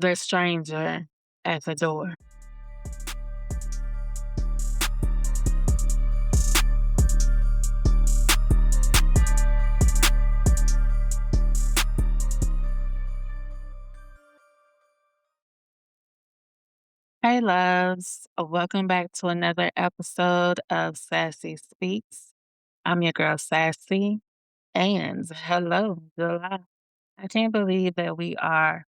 The stranger at the door. Hey, loves. Welcome back to another episode of Sassy Speaks. I'm your girl, Sassy. And hello, July. I can't believe that we are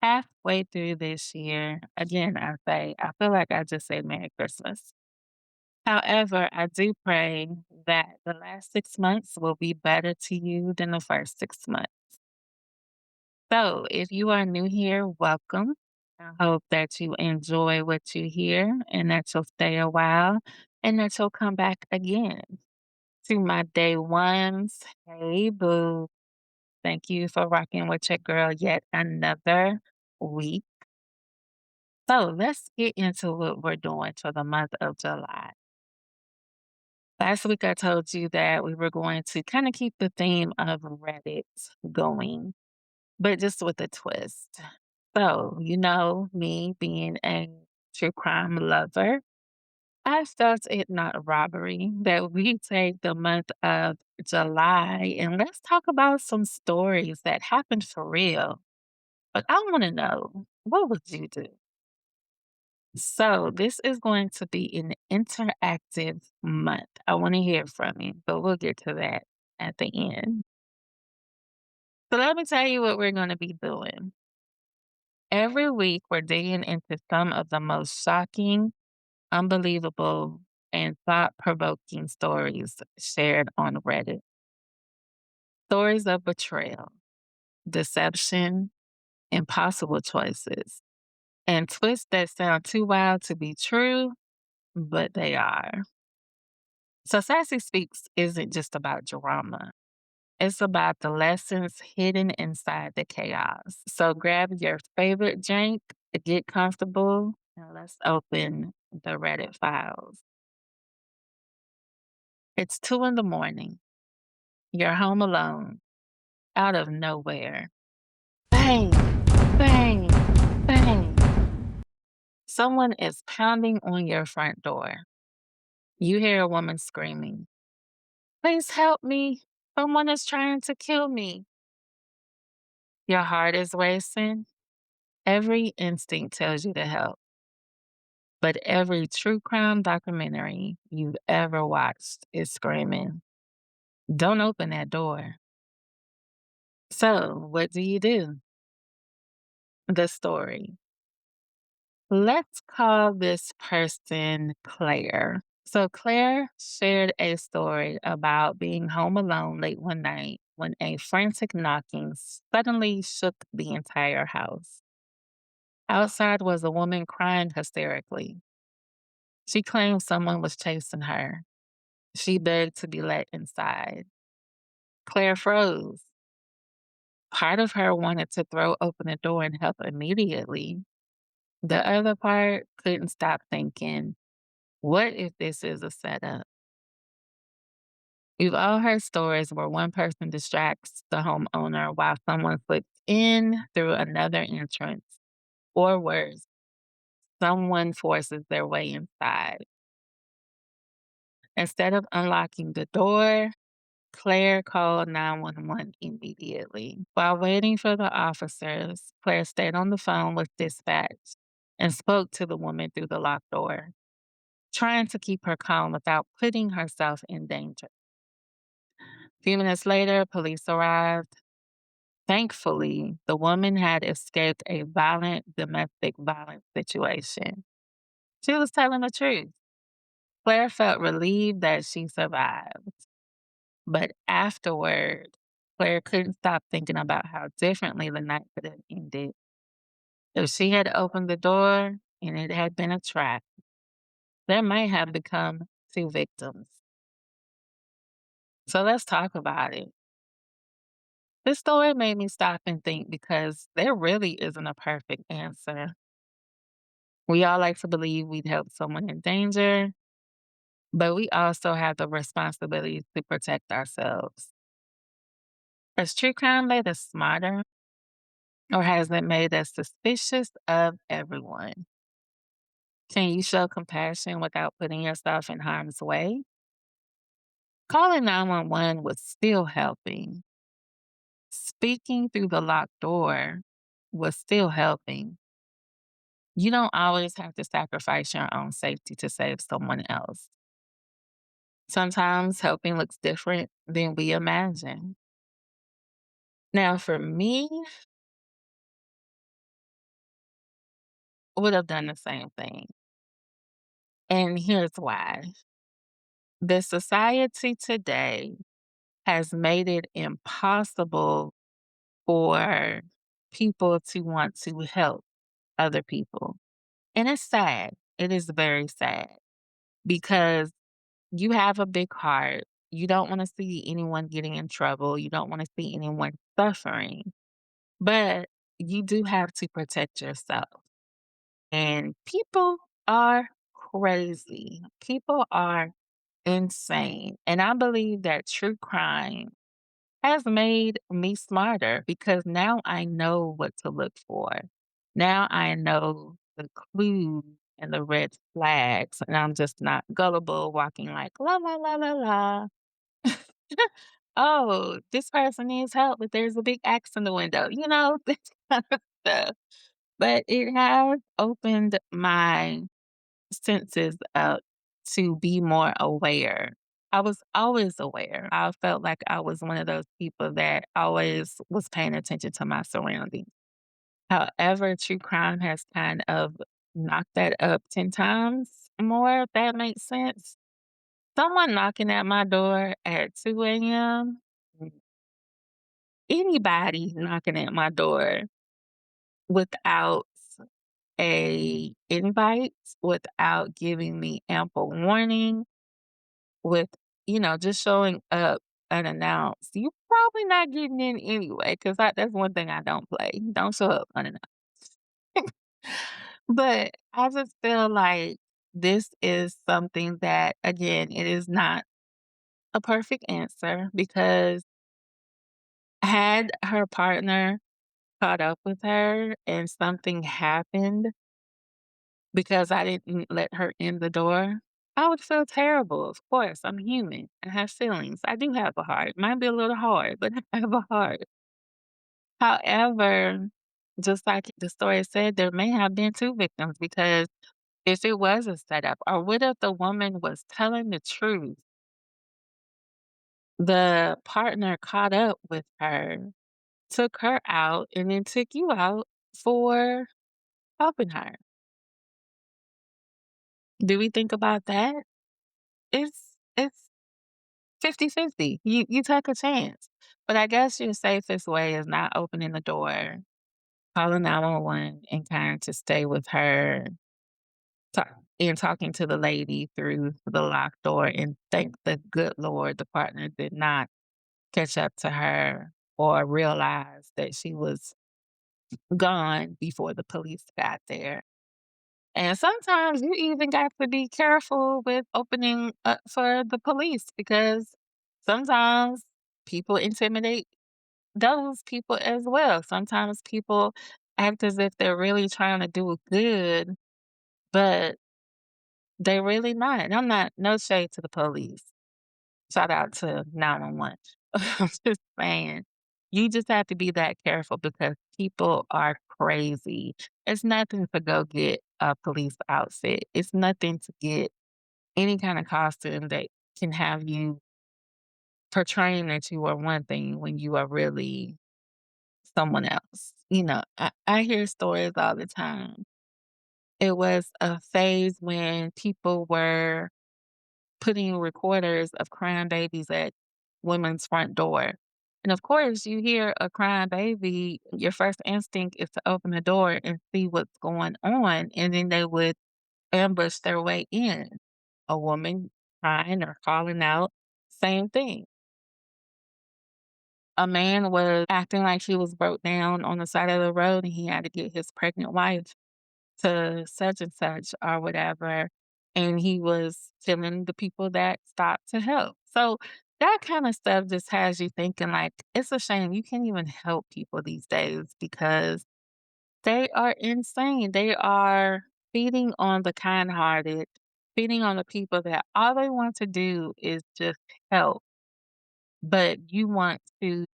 halfway through this year. Again, I feel like I just said Merry Christmas. However, I do pray that the last 6 months will be better to you than the first 6 months. So, if you are new here, welcome. I hope that you enjoy what you hear and that you'll stay a while and that you'll come back again. To my day ones, hey, boo. Thank you for rocking with your girl yet another week. So, let's get into what we're doing for the month of July. Last week, I told you that we were going to kind of keep the theme of Reddit going, but just with a twist. So, me being a true crime lover, I felt it not robbery that we take the month of July and let's talk about some stories that happened for real. But I want to know, what would you do? So, this is going to be an interactive month. I want to hear from you, but we'll get to that at the end. So, let me tell you what we're going to be doing. Every week, we're digging into some of the most shocking, unbelievable, and thought provoking stories shared on Reddit. Stories of betrayal, deception, impossible choices, and twists that sound too wild to be true, but they are. So, Sassy Speaks isn't just about drama. It's about the lessons hidden inside the chaos. So grab your favorite drink, get comfortable, and let's open the Reddit files. It's 2 in the morning. You're home alone, out of nowhere. Bang, bang, bang. Someone is pounding on your front door. You hear a woman screaming, "Please help me. Someone is trying to kill me." Your heart is racing. Every instinct tells you to help. But every true crime documentary you've ever watched is screaming, "Don't open that door." So, what do you do? The story. Let's call this person Claire. So, Claire shared a story about being home alone late one night when a frantic knocking suddenly shook the entire house. Outside was a woman crying hysterically. She claimed someone was chasing her. She begged to be let inside. Claire froze. Part of her wanted to throw open the door and help immediately. The other part couldn't stop thinking, what if this is a setup? We've all heard stories where one person distracts the homeowner while someone slips in through another entrance, or worse, someone forces their way inside. Instead of unlocking the door, Claire called 911 immediately. While waiting for the officers, Claire stayed on the phone with dispatch and spoke to the woman through the locked door, trying to keep her calm without putting herself in danger. A few minutes later, police arrived. Thankfully, the woman had escaped a violent domestic violence situation. She was telling the truth. Claire felt relieved that she survived. But afterward, Claire couldn't stop thinking about how differently the night could have ended. If she had opened the door and it had been a trap, there might have become two victims. So let's talk about it. This story made me stop and think because there really isn't a perfect answer. We all like to believe we'd help someone in danger, but we also have the responsibility to protect ourselves. Is true crime made us smarter? Or has it made us suspicious of everyone? Can you show compassion without putting yourself in harm's way? Calling 911 was still helping. Speaking through the locked door was still helping. You don't always have to sacrifice your own safety to save someone else. Sometimes helping looks different than we imagine. Now, for me, I would have done the same thing. And here's why. The society today has made it impossible for people to want to help other people. And it's sad. It is very sad because you have a big heart. You don't want to see anyone getting in trouble. You don't want to see anyone suffering. But you do have to protect yourself. And people are crazy. People are insane. And I believe that true crime has made me smarter because now I know what to look for. Now I know the clues and the red flags, and I'm just not gullible walking like la la la la la. Oh, this person needs help, but there's a big X in the window, this kind of stuff. But it has opened my senses up to be more aware. I was always aware. I felt like I was one of those people that always was paying attention to my surroundings. However, true crime has kind of knocked that up 10 times more, if that makes sense. Someone knocking at my door at 2 a.m., anybody knocking at my door without a invite, without giving me ample warning, with, just showing up unannounced, you probably not getting in anyway, because that's one thing I don't play. Don't show up unannounced. But I just feel like this is something that, again, it is not a perfect answer because had her partner caught up with her and something happened because I didn't let her in the door, I would feel terrible. Of course, I'm human. I have feelings. I do have a heart. Might be a little hard, but I have a heart. However, just like the story said, there may have been two victims because if it was a setup, or what if the woman was telling the truth? The partner caught up with her, took her out, and then took you out for helping her. Do we think about that? It's 50-50. You take a chance. But I guess your safest way is not opening the door, calling 911 and kind to stay with her, talk and talking to the lady through the locked door, and thank the good Lord the partner did not catch up to her or realize that she was gone before the police got there. And sometimes you even got to be careful with opening up for the police because sometimes people intimidate those people as well. Sometimes people act as if they're really trying to do good, but they really not. And I'm not, no shade to the police. Shout out to 911. I'm just saying, you just have to be that careful because people are crazy. It's nothing to go get a police outfit. It's nothing to get any kind of costume that can have you portraying that you are one thing when you are really someone else. I hear stories all the time. It was a phase when people were putting recorders of crying babies at women's front door. And of course, you hear a crying baby, your first instinct is to open the door and see what's going on. And then they would ambush their way in. A woman crying or calling out, same thing. A man was acting like he was broke down on the side of the road and he had to get his pregnant wife to such and such or whatever. And he was killing the people that stopped to help. So That kinda stuff just has you thinking, like, it's a shame you can't even help people these days because they are insane. They are feeding on the kind-hearted, feeding on the people that all they want to do is just help, but you want to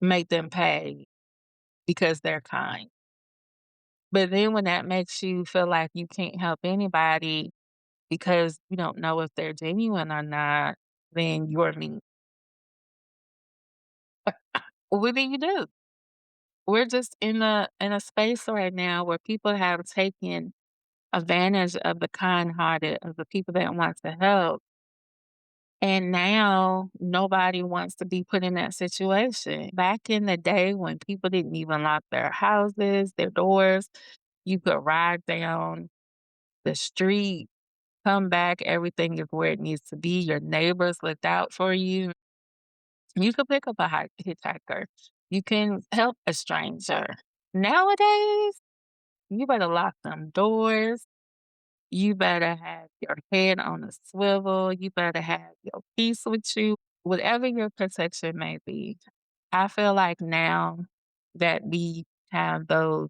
make them pay because they're kind. But then when that makes you feel like you can't help anybody because you don't know if they're genuine or not, then you're mean. What do you do? We're just in a space right now where people have taken advantage of the kind-hearted, of the people that want to help, and now nobody wants to be put in that situation. Back in the day when people didn't even lock their houses, their doors, you could ride down the street, come back, everything is where it needs to be, your neighbors looked out for you. You could pick up a hitchhiker. You can help a stranger. Nowadays, you better lock them doors. You better have your head on a swivel. You better have your peace with you. Whatever your protection may be. I feel like now that we have those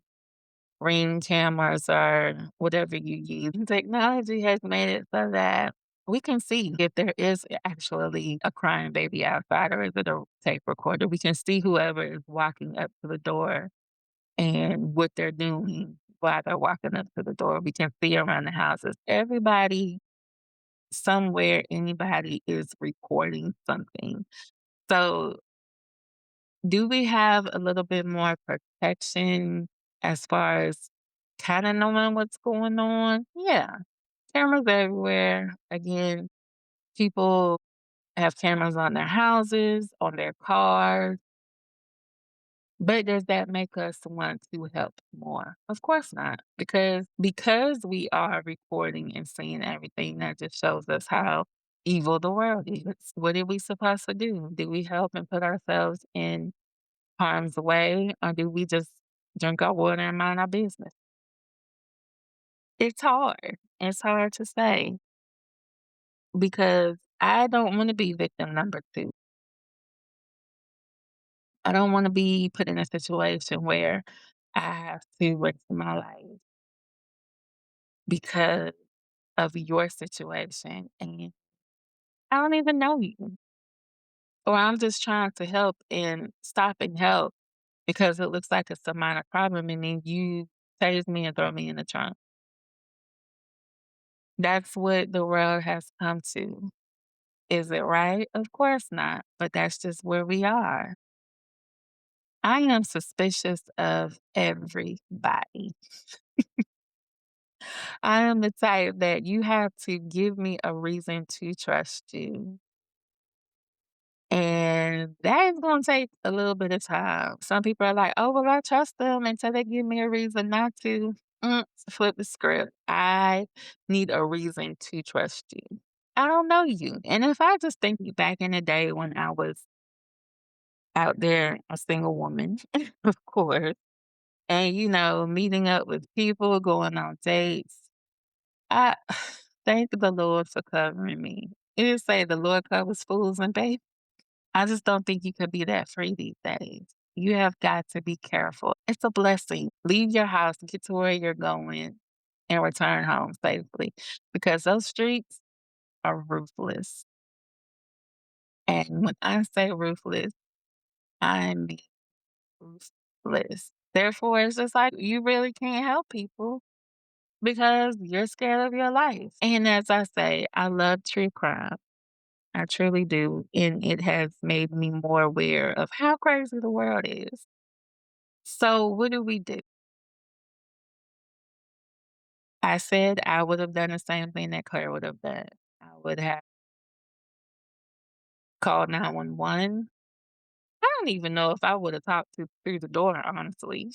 Ring cameras or whatever you use, technology has made it so that we can see if there is actually a crying baby outside or is it a tape recorder. We can see whoever is walking up to the door and what they're doing while they're walking up to the door. We can see around the houses. Everybody, somewhere, anybody is recording something. So, do we have a little bit more protection as far as kinda knowing what's going on? Yeah. Cameras everywhere. Again, people have cameras on their houses, on their cars. But does that make us want to help more? Of course not, because we are recording and seeing everything, that just shows us how evil the world is. What are we supposed to do? Do we help and put ourselves in harm's way, or do we just drink our water and mind our business? It's hard. It's hard to say because I don't wanna be victim number 2. I don't wanna be put in a situation where I have to risk my life because of your situation, and I don't even know you, or I'm just trying to help and stop and help because it looks like it's a minor problem, and then you tase me and throw me in the trunk. That's what the world has come to. Is it right? Of course not, but that's just where we are. I am suspicious of everybody. I am the type that you have to give me a reason to trust you. And that is gonna take a little bit of time. Some people are like, "Oh, well, I trust them until they give me a reason not to." Flip the script. I need a reason to trust you. I don't know you. And if I just think back in the day when I was out there, a single woman, of course, and, meeting up with people, going on dates, I thank the Lord for covering me. It did say the Lord covers fools and babes. I just don't think you could be that free these days. You have got to be careful. It's a blessing. Leave your house, get to where you're going, and return home safely because those streets are ruthless. And when I say ruthless, I mean ruthless. Therefore, it's just like you really can't help people because you're scared of your life. And as I say, I love true crime. I truly do. And it has made me more aware of how crazy the world is. So, what do we do? I said I would have done the same thing that Claire would have done. I would have called 911. I don't even know if I would have talked to through the door, honestly.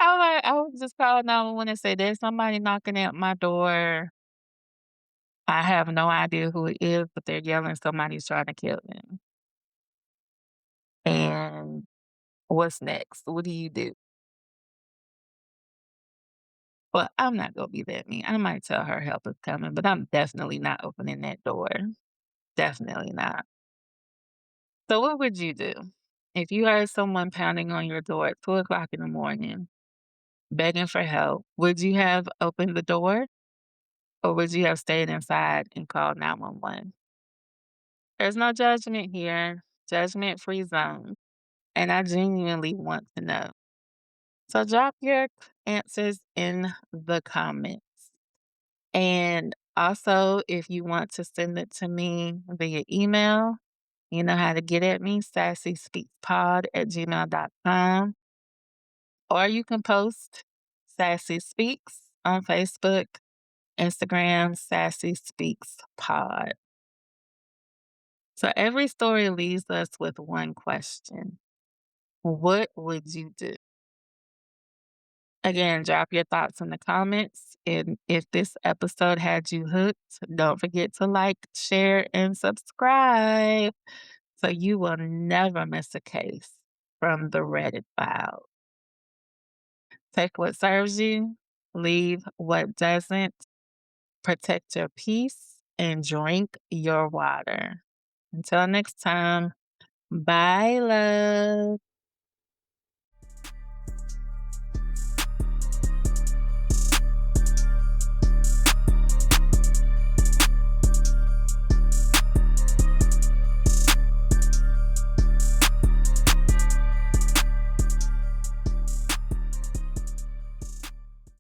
I would just call 911 and say, "There's somebody knocking at my door. I have no idea who it is, but they're yelling somebody's trying to kill them." And what's next? What do you do? Well, I'm not gonna be that mean. I might tell her help is coming, but I'm definitely not opening that door. Definitely not. So what would you do if you heard someone pounding on your door at 2 o'clock in the morning, begging for help? Would you have opened the door or would you have stayed inside and called 911? There's no judgment here, judgment free zone. And I genuinely want to know. So drop your answers in the comments. And also, if you want to send it to me via email, you know how to get at me, sassyspeakspod@gmail.com. Or you can post Sassy Speaks on Facebook, Instagram, Sassy Speaks Pod. So every story leaves us with one question. What would you do? Again, drop your thoughts in the comments. And if this episode had you hooked, don't forget to like, share, and subscribe so you will never miss a case from the Reddit file. Take what serves you, leave what doesn't, protect your peace, and drink your water. Until next time, bye, love.